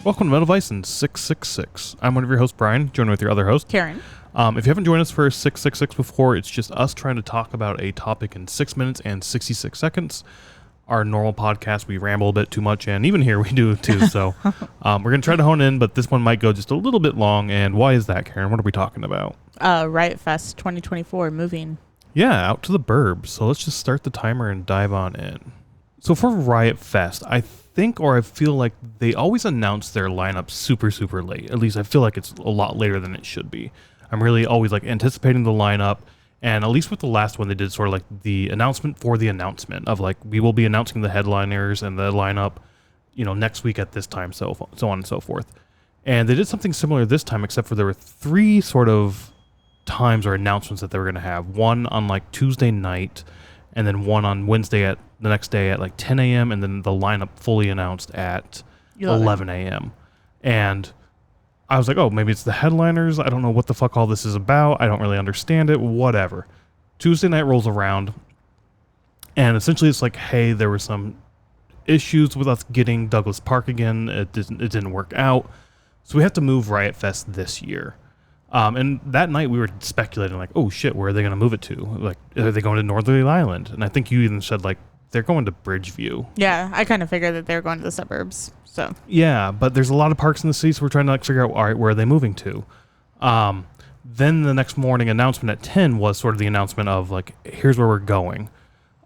Welcome to MetalVice in 666. I'm one of your hosts, Brian, joined with your other host, Karen. If you haven't joined us for 666 before, it's just us trying to talk about a topic in 6 minutes and 66 seconds. Our normal podcast, we ramble a bit too much, and even here we do too. So we're going to try to hone in, but this one might go just a little bit long. And why is that, Karen? What are we talking about? Riot Fest 2024 moving. Yeah, out to the burbs. So let's just start the timer and dive on in. So for Riot Fest, I feel like they always announce their lineup super, super late. At least I feel like it's a lot later than it should be. I'm really always like anticipating the lineup. And at least with the last one, they did sort of like the announcement for the announcement of like, we will be announcing the headliners and the lineup, next week at this time, so on and so forth. And they did something similar this time, except for there were three sort of times or announcements that they were going to have. One on like Tuesday night, and then one on Wednesday at the next day at like 10 a.m. and then the lineup fully announced at 11 a.m. And I was like, oh, maybe it's the headliners. I don't know what the fuck all this is about. I don't really understand it. Whatever. Tuesday night rolls around, and essentially it's like, hey, there were some issues with us getting Douglas Park again. It didn't work out. So we have to move Riot Fest this year. And that night we were speculating like, oh shit, where are they going to move it to? Like, are they going to Northerly Island? And I think you even said like, they're going to Bridgeview. Yeah, I kind of figured that they were going to the suburbs. So yeah, but there's a lot of parks in the city, so we're trying to like figure out, all right, where are they moving to? Then the next morning announcement at 10 was sort of the announcement of like, here's where we're going.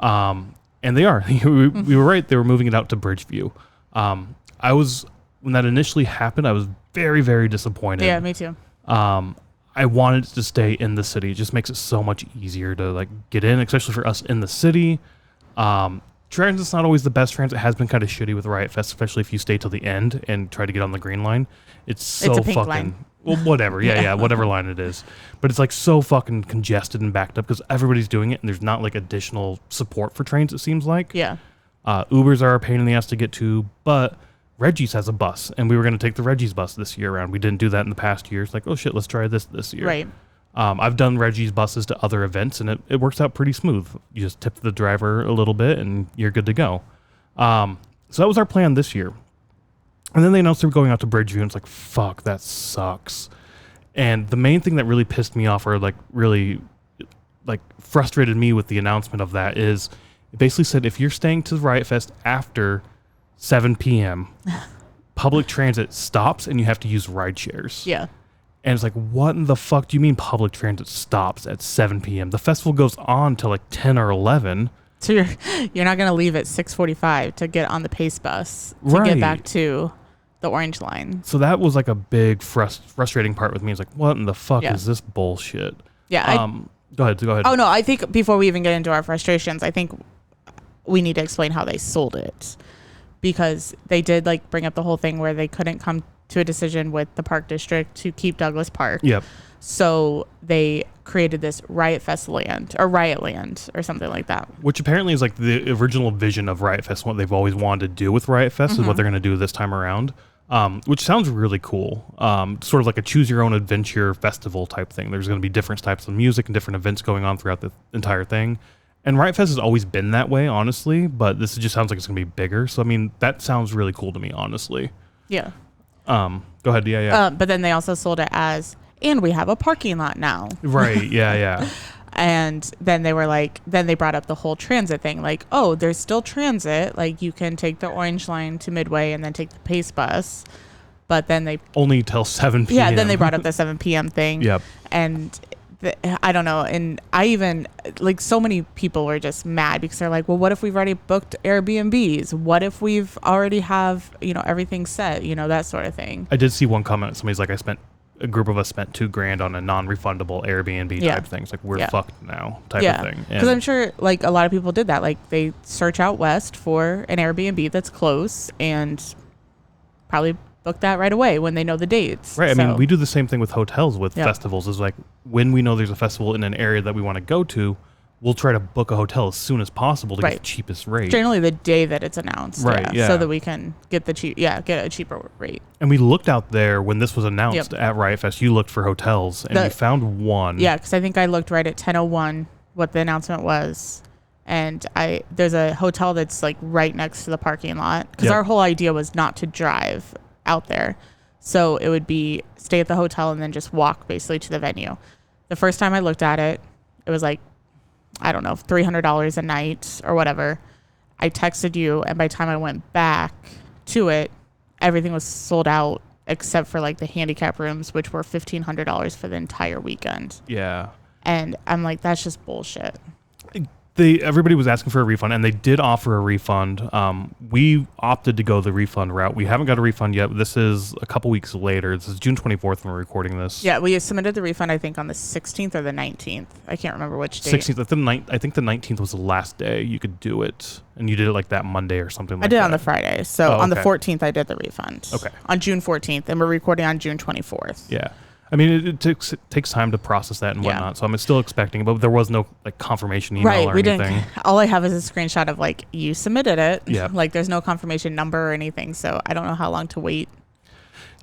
And they are. we were right. They were moving it out to Bridgeview. When that initially happened, I was very, very disappointed. Yeah, me too. I wanted it to stay in the city. It just makes it so much easier to like get in, especially for us in the city. Transit's not always the best transit. It has been kind of shitty with Riot Fest, especially if you stay till the end and try to get on the green line. It's a pink fucking line. Well, whatever. Yeah, whatever line it is. But it's like so fucking congested and backed up because everybody's doing it and there's not like additional support for trains, it seems like. Yeah. Ubers are a pain in the ass to get to, but Reggie's has a bus, and we were going to take the Reggie's bus this year around. We didn't do that in the past years. Like, oh shit, let's try this year. Right. I've done Reggie's buses to other events, and it works out pretty smooth. You just tip the driver a little bit, and you're good to go. So that was our plan this year. And then they announced they were going out to Bridgeview, and it's like, fuck, that sucks. And the main thing that really pissed me off, or like really like frustrated me with the announcement of that, is it basically said if you're staying to Riot Fest after 7 p.m., public transit stops, and you have to use ride shares. Yeah. And it's like, what in the fuck do you mean public transit stops at 7 p.m.? The festival goes on till like 10 or 11. So you're not going to leave at 6:45 to get on the Pace bus to get back to the Orange Line. So that was like a big frustrating part with me. It's like, what in the fuck is this bullshit? Yeah. Go ahead. Oh, no, I think before we even get into our frustrations, I think we need to explain how they sold it. Because they did like bring up the whole thing where they couldn't come to a decision with the park district to keep Douglas Park. Yep. So they created this Riot Fest land or Riot Land or something like that. Which apparently is like the original vision of Riot Fest. What they've always wanted to do with Riot Fest is what they're going to do this time around. Which sounds really cool. Sort of like a choose your own adventure festival type thing. There's going to be different types of music and different events going on throughout the entire thing. And Riot Fest has always been that way, honestly, but this just sounds like it's going to be bigger. So, I mean, that sounds really cool to me, honestly. Yeah. Go ahead. Yeah. But then they also sold it as, and we have a parking lot now. Right. Yeah. And then they were like, then they brought up the whole transit thing. Like, oh, there's still transit. Like, you can take the Orange Line to Midway and then take the Pace bus. But then they... Only till 7 p.m. Yeah, then they brought up the 7 p.m. thing. Yep. And... I don't know. And I even, like, so many people were just mad because they're like, well, what if we've already booked Airbnbs? What if we've already have, everything set, that sort of thing. I did see one comment. Somebody's like, a group of us spent $2,000 on a non-refundable Airbnb type thing. It's like, we're fucked now type of thing. Because I'm sure, like, a lot of people did that. Like, they search out west for an Airbnb that's close and probably book that right away when they know the dates. Right. So, I mean, we do the same thing with hotels with festivals. Is like when we know there's a festival in an area that we want to go to, we'll try to book a hotel as soon as possible to get the cheapest rate. Generally the day that it's announced. Right. Yeah. So that we can get get a cheaper rate. And we looked out there when this was announced at Riot Fest. You looked for hotels and you found one. Yeah, because I think I looked right at 10:01 what the announcement was. And there's a hotel that's like right next to the parking lot because our whole idea was not to drive out there. So it would be stay at the hotel and then just walk basically to the venue. The first time I looked at it, it was like, I don't know, $300 a night or whatever. I texted you, and by the time I went back to it, everything was sold out except for like the handicap rooms, which were $1,500 for the entire weekend. Yeah. And I'm like, that's just bullshit. Everybody was asking for a refund, and they did offer a refund. We opted to go the refund route. We haven't got a refund yet. This is a couple weeks later. This is June 24th when we're recording this. Yeah, we submitted the refund, I think, on the 16th or the 19th. I can't remember which day. 16th. I think the 19th was the last day you could do it, and you did it like that Monday or something like that. I did it on the Friday. So on the okay. 14th, I did the refund. Okay. On June 14th, and we're recording on June 24th. Yeah. I mean, it takes time to process that and whatnot, so I'm still expecting it, but there was no like confirmation email or anything. Didn't. All I have is a screenshot of like, you submitted it. Yeah. Like, there's no confirmation number or anything, so I don't know how long to wait.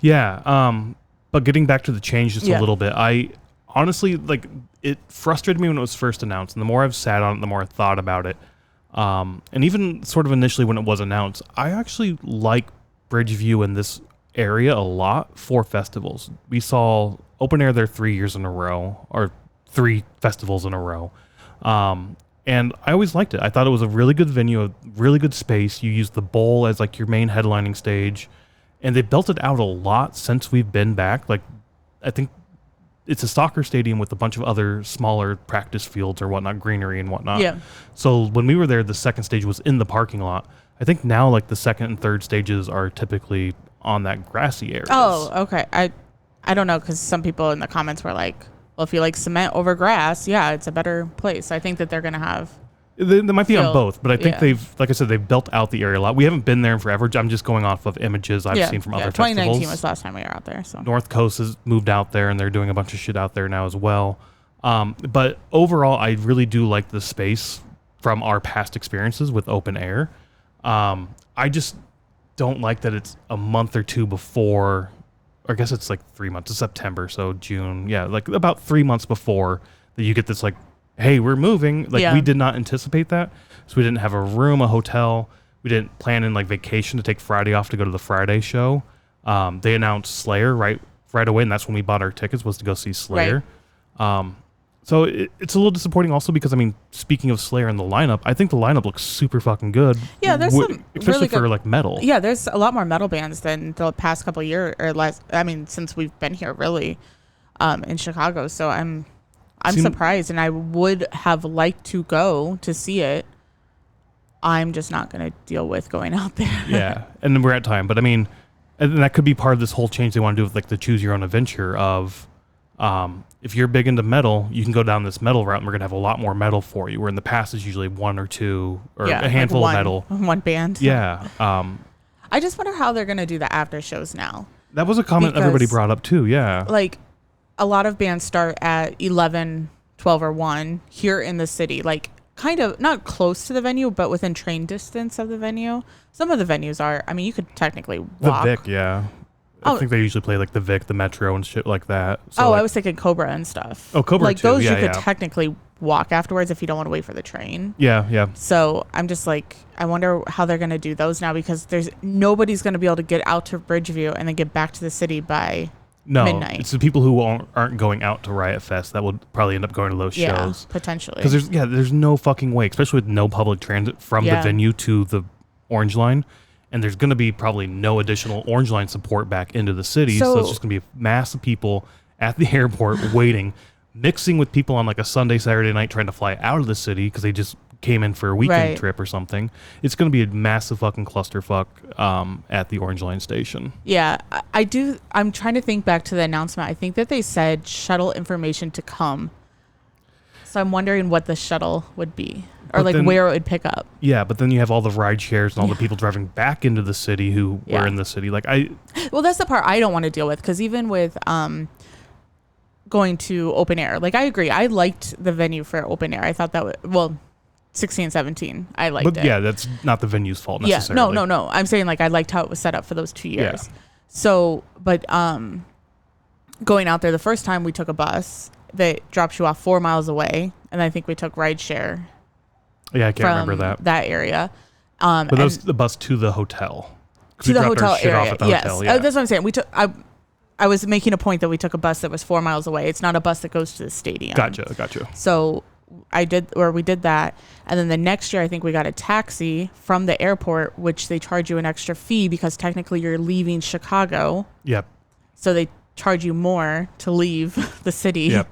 Yeah. But getting back to the change just a little bit, I honestly, like, it frustrated me when it was first announced, and the more I've sat on it, the more I thought about it. And even sort of initially when it was announced, I actually like Bridgeview in this area a lot for festivals. We saw open air there 3 years in a row, or 3 festivals in a row. And I always liked it. I thought it was a really good venue, a really good space. You used the bowl as like your main headlining stage, and they built it out a lot since we've been back. Like, I think it's a soccer stadium with a bunch of other smaller practice fields or whatnot, greenery and whatnot. Yeah. So when we were there, the second stage was in the parking lot. I think now like the second and third stages are typically on that grassy area. Oh, okay. I don't know, because some people in the comments were like, well, if you like cement over grass, yeah, it's a better place. I think that they're going to have... They might be on field. both, but I think they've, like I said, they've built out the area a lot. We haven't been there in forever. I'm just going off of images I've seen from other 2019 festivals. was the last time we were out there. So North Coast has moved out there, and they're doing a bunch of shit out there now as well. But overall, I really do like the space from our past experiences with open air. I just don't like that it's a month or two before, or I guess it's like 3 months. It's September, so June. Yeah, like about 3 months before that you get this like, hey, we're moving. Like, we did not anticipate that. So we didn't have a room, a hotel. We didn't plan in like vacation to take Friday off to go to the Friday show. They announced Slayer right away, and that's when we bought our tickets, was to go see Slayer. Right. So it's a little disappointing also because, I mean, speaking of Slayer and the lineup, I think the lineup looks super fucking good. Yeah, there's some especially really good, for like metal. Yeah, there's a lot more metal bands than the past couple of years or less. I mean, since we've been here really in Chicago. So I'm surprised, and I would have liked to go to see it. I'm just not going to deal with going out there. Yeah, and then we're at time. But I mean, and that could be part of this whole change they want to do with like the choose your own adventure of, if you're big into metal, you can go down this metal route, and we're going to have a lot more metal for you, where in the past is usually one or two or a handful like of metal. One band. Yeah. I just wonder how they're going to do the after shows now. That was a comment everybody brought up too, yeah. Like, a lot of bands start at 11, 12, or 1 here in the city. Like, kind of not close to the venue, but within train distance of the venue. Some of the venues are, I mean, you could technically walk. The Vic, yeah. I think they usually play like the Vic, the Metro, and shit like that. So I was thinking Cobra and stuff. Oh, Cobra like too. Those yeah, you could technically walk afterwards if you don't want to wait for the train. Yeah, yeah. So I'm just like, I wonder how they're going to do those now, because nobody's going to be able to get out to Bridgeview and then get back to the city by midnight. It's the people who aren't going out to Riot Fest that will probably end up going to those shows. Potentially. Because there's no fucking way, especially with no public transit from the venue to the Orange Line. And there's going to be probably no additional Orange Line support back into the city. So it's just going to be a mass of people at the airport waiting, mixing with people on like a Sunday, Saturday night trying to fly out of the city because they just came in for a weekend trip or something. It's going to be a massive fucking clusterfuck at the Orange Line station. Yeah, I'm trying to think back to the announcement. I think that they said shuttle information to come. So I'm wondering what the shuttle would be. Or like where it would pick up. Yeah, but then you have all the ride shares and all the people driving back into the city who were in the city. Well, that's the part I don't want to deal with, because even with going to open air, like I agree, I liked the venue for open air. I thought that 16, 17, I liked it. But yeah, that's not the venue's fault necessarily. Yeah, no. I'm saying like I liked how it was set up for those 2 years. Yeah. So, but going out there the first time, we took a bus that drops you off 4 miles away, and I think we took rideshare. Yeah, I can't remember that area. But that was the bus to the hotel. 'Cause we to the dropped our hotel shit off area. at the Yes, hotel, yeah. that's what I'm saying. We took. I was making a point that we took a bus that was 4 miles away. It's not a bus that goes to the stadium. Gotcha. So we did that, and then the next year I think we got a taxi from the airport, which they charge you an extra fee because technically you're leaving Chicago. Yep. So they charge you more to leave the city. Yep.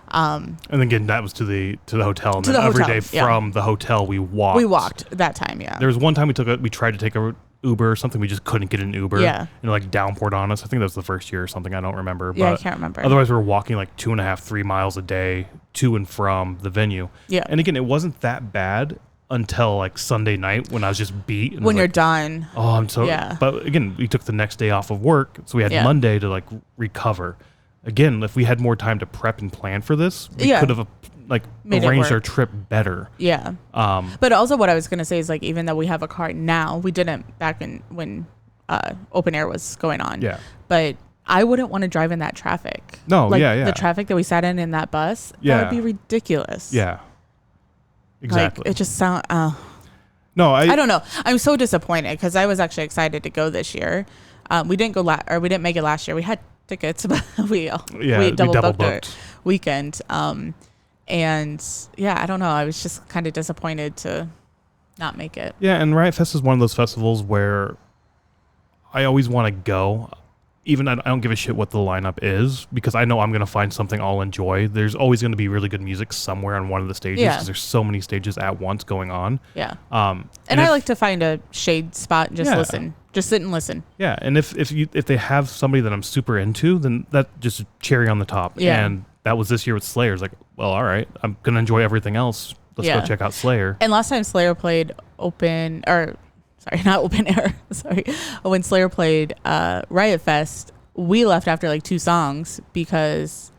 And then again, that was to the hotel, and To then the every hotel, day from the hotel we walked. We walked that time, yeah. There was one time we tried to take a Uber or something. We just couldn't get an Uber. Yeah. And like downpoured on us. I think that was the first year or something. I don't remember. Yeah, but I can't remember. Otherwise, we were walking like 2.5, 3 miles a day to and from the venue. Yeah. And again, it wasn't that bad until like Sunday night when I was just beat. And when you're like, done. oh, I'm so. Yeah. But again, we took the next day off of work, so we had Monday to like recover. Again, if we had more time to prep and plan for this, we could have like arranged our trip better. Yeah. But also what I was going to say is like, even though we have a car now, we didn't back when open air was going on. Yeah. But I wouldn't want to drive in that traffic. No, like, yeah. The traffic that we sat in that bus, that would be ridiculous. Yeah. Exactly. Like, it just sounds... no, I don't know. I'm so disappointed because I was actually excited to go this year. We didn't go we didn't make it last year. We had tickets, but we double booked our weekend. And yeah, I don't know. I was just kind of disappointed to not make it. Yeah, and Riot Fest is one of those festivals where I always want to go. Even I don't give a shit what the lineup is because I know I'm going to find something I'll enjoy. There's always going to be really good music somewhere on one of the stages because there's so many stages at once going on. Yeah. And I like to find a shade spot and just listen. Just sit and listen. Yeah, and if they have somebody that I'm super into, then that just cherry on the top. Yeah. And that was this year with Slayer. It's like, well, all right, I'm going to enjoy everything else. Let's go check out Slayer. And last time Slayer played not open air. Sorry. When Slayer played Riot Fest, we left after like 2 songs because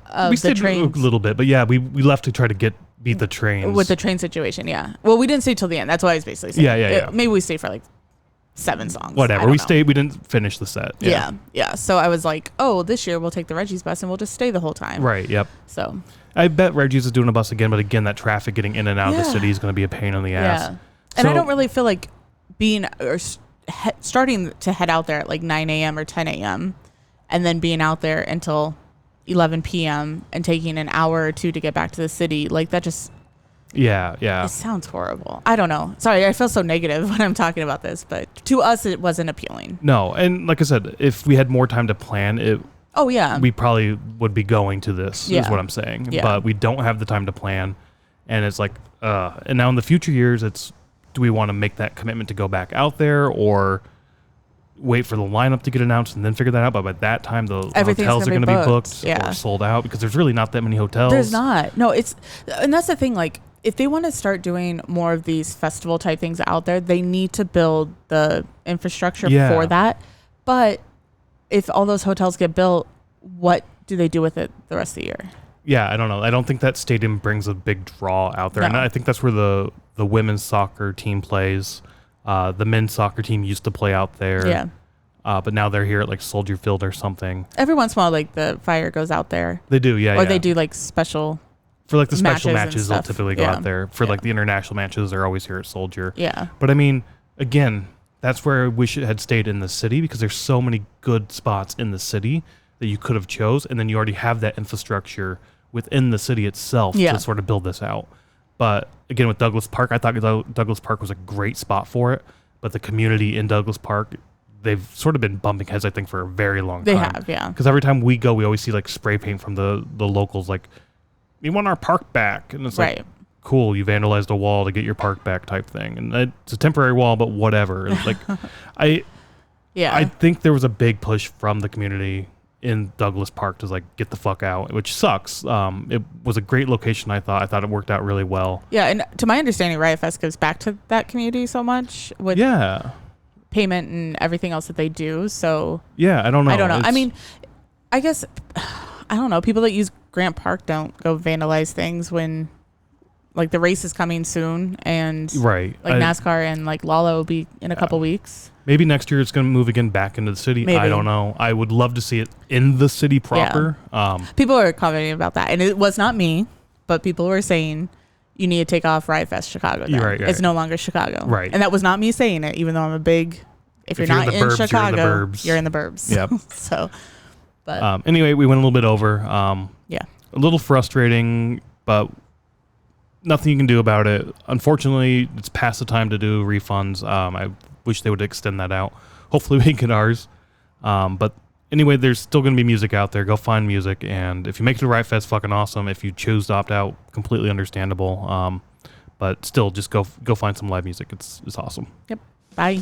of we the stayed trains. a little bit, but yeah, we left to try to beat the trains. With the train situation, yeah. Well, we didn't stay till the end. That's what I was basically saying. Yeah. Maybe we stayed for like 7 songs. Whatever. We stayed. We didn't finish the set. Yeah. So I was like, oh, this year we'll take the Reggie's bus and we'll just stay the whole time. Right. Yep. So I bet Reggie's is doing a bus again, but again, that traffic getting in and out of the city is going to be a pain in the ass. Yeah. And I don't really feel like starting to head out there at like 9 a.m. or 10 a.m. and then being out there until 11 p.m. and taking an hour or 2 to get back to the city. Like that just... Yeah. It sounds horrible. I don't know. Sorry, I feel so negative when I'm talking about this, but to us, it wasn't appealing. No, and like I said, if we had more time to plan, we probably would be going to this, is what I'm saying. Yeah. But we don't have the time to plan, and it's like, and now in the future years, do we want to make that commitment to go back out there, or wait for the lineup to get announced and then figure that out? But by that time, the hotels are going to be booked or sold out because there's really not that many hotels. There's not. No, and that's the thing, like, if they want to start doing more of these festival type things out there, they need to build the infrastructure for that. But if all those hotels get built, what do they do with it the rest of the year? Yeah, I don't know. I don't think that stadium brings a big draw out there. No. And I think that's where the women's soccer team plays. The men's soccer team used to play out there. Yeah. But now they're here at like Soldier Field or something. Every once in a while, like the Fire goes out there. They do, yeah. Or they do like special... For like the special matches they'll typically go out there. For Yeah. like the international matches, they're always here at Soldier. Yeah. But I mean, again, that's where I wish it had stayed in the city because there's so many good spots in the city that you could have chose. And then you already have that infrastructure within the city itself to sort of build this out. But again, with Douglas Park, I thought Douglas Park was a great spot for it. But the community in Douglas Park, they've sort of been bumping heads, I think, for a very long time. They have, yeah. Because every time we go, we always see like spray paint from the locals, like, we want our park back. And it's like, cool, you vandalized a wall to get your park back type thing. And it's a temporary wall, but whatever. It's like, I think there was a big push from the community in Douglas Park to like get the fuck out, which sucks. It was a great location, I thought. I thought it worked out really well. Yeah, and to my understanding, Riot Fest gives back to that community so much with payment and everything else that they do. So yeah, I don't know. I mean, I guess, I don't know. People that use Grant Park don't go vandalize things when like the race is coming soon and like NASCAR and like Lala will be in a couple weeks. Maybe next year it's going to move again back into the city. Maybe. I don't know. I would love to see it in the city proper. People are commenting about that, and it was not me, but people were saying you need to take off Riot Fest Chicago. Then. Right. It's no longer Chicago. Right. And that was not me saying it, even though I'm a big if you're not in burbs, Chicago, you're in the burbs. Yep. So, but anyway, we went a little bit over. yeah, a little frustrating, but nothing you can do about it. Unfortunately, it's past the time to do refunds. I wish they would extend that out. Hopefully we get ours. But anyway, there's still going to be music out there. Go find music. And if you make it to Riot Fest, fucking awesome. If you choose to opt out, completely understandable. But still, just go find some live music. It's awesome. Yep. Bye.